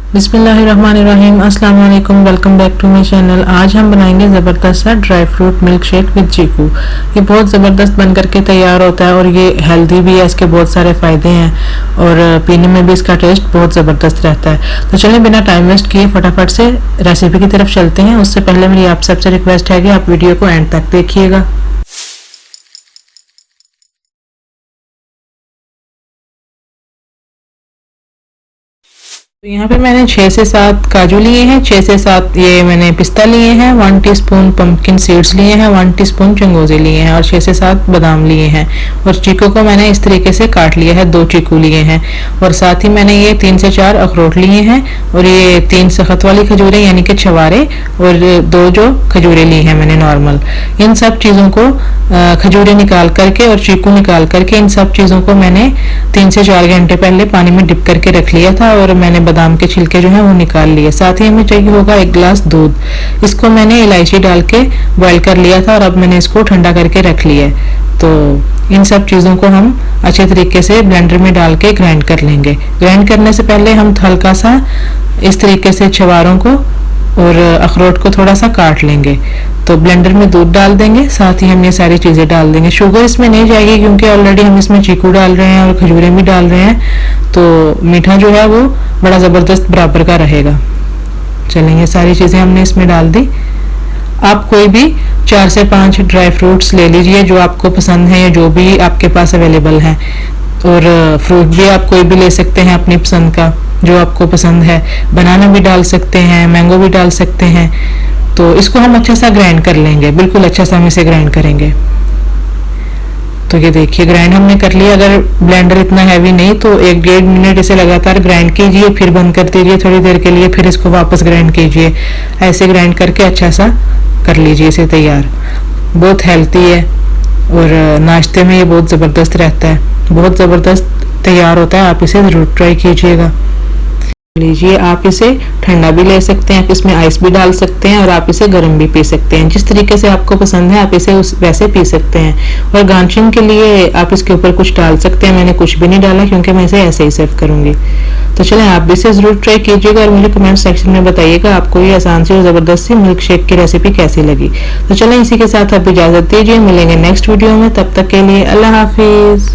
बिस्मिल्लाहिर्रहमानिर्रहीम। अस्सलाम वालेकुम, welcome back to my channel. आज हम बनाएंगे ज़बरदस्त सा dry fruit milk shake with chikoo. ये बहुत ज़बरदस्त बन करके तैयार होता है और ये हेल्दी भी है, इसके बहुत सारे फ़ायदे हैं और पीने में भी इसका टेस्ट बहुत ज़बरदस्त रहता है। तो चलिए बिना टाइम वेस्ट किए फटाफट से रेसिपी की तरफ चलते हैं। उससे पहले मेरी आप सबसे रिक्वेस्ट है कि आप वीडियो को एंड तक देखिएगा। तो यहाँ पे मैंने 6 से 7 काजू लिए हैं, 6 से 7 ये मैंने पिस्ता लिए हैं, 1 टीस्पून पंपकिन सीड्स लिए हैं, 1 टीस्पून चंगोज़े लिए हैं और 6 से 7 बादाम लिए हैं। और चीकू को मैंने इस तरीके से काट लिया है, 2 चीकू लिए हैं और साथ ही मैंने ये 3 से 4 अखरोट लिए हैं और ये 3 सख्त वाली खजूरें यानी कि छवारे और 2 जो खजूरें ली हैं मैंने नॉर्मल। इन सब चीज़ों को खजूरें निकाल करके और चीकू निकाल करके इन सब चीज़ों को मैंने 3 से 4 घंटे पहले पानी में डिप करके रख लिया था और मैंने बादाम के छिलके जो हैं वो निकाल लिए। साथ ही हमें चाहिए होगा 1 गिलास दूध। इसको मैंने इलायची डाल के बॉईल कर लिया था और अब मैंने इसको ठंडा करके रख लिया है। तो इन सब चीज़ों को हम अच्छे तरीके से ब्लेंडर में डाल के ग्राइंड कर लेंगे। ग्राइंड करने से पहले हम हल्का सा इस तरीके से छवारों को और अखरोट को थोड़ा सा काट लेंगे। तो ब्लेंडर में दूध डाल देंगे, साथ ही हम ये सारी चीज़ें डाल देंगे। शुगर इसमें नहीं जाएगी क्योंकि ऑलरेडी हम इसमें चीकू डाल रहे हैं और खजूरें भी डाल रहे हैं, तो मीठा जो है वो बड़ा ज़बरदस्त बराबर का रहेगा। चलें, ये सारी चीज़ें हमने इसमें डाल दी। आप कोई भी 4 से 5 ड्राई फ्रूट्स ले लीजिए जो आपको पसंद है या जो भी आपके पास अवेलेबल है। और फ्रूट भी आप कोई भी ले सकते हैं अपनी पसंद का, जो आपको पसंद है। बनाना भी डाल सकते हैं, मैंगो भी डाल सकते हैं। तो इसको हम अच्छा सा ग्राइंड कर लेंगे, बिल्कुल अच्छा सा हम इसे ग्राइंड करेंगे। तो ये देखिए ग्राइंड हमने कर लिया। अगर ब्लेंडर इतना हैवी नहीं तो 1-1.5 मिनट इसे लगातार ग्राइंड कीजिए, फिर बंद कर दीजिए थोड़ी देर के लिए, फिर इसको वापस ग्राइंड कीजिए। ऐसे ग्राइंड करके अच्छा सा कर लीजिए इसे तैयार। बहुत हेल्थी है और नाश्ते में ये बहुत ज़बरदस्त रहता है, बहुत ज़बरदस्त तैयार होता है। आप इसे ज़रूर ट्राई कीजिएगा। लीजिए, आप इसे ठंडा भी ले सकते हैं, आप इसमें आइस भी डाल सकते हैं और आप इसे गर्म भी पी सकते हैं। जिस तरीके से आपको पसंद है आप इसे वैसे पी सकते हैं। और गार्निशिंग के लिए आप इसके ऊपर कुछ डाल सकते हैं। मैंने कुछ भी नहीं डाला क्योंकि मैं इसे ऐसे ही सर्व करूंगी। तो चलें, आप भी इसे ज़रूर ट्राई कीजिएगा और मुझे कमेंट सेक्शन में बताइएगा आपको ये आसान सी और ज़बरदस्त सी मिल्क शेक की रेसिपी कैसी लगी। तो चलें, इसी के साथ आप इजाज़त दीजिए, मिलेंगे नेक्स्ट वीडियो में। तब तक के लिए अल्लाह हाफिज़।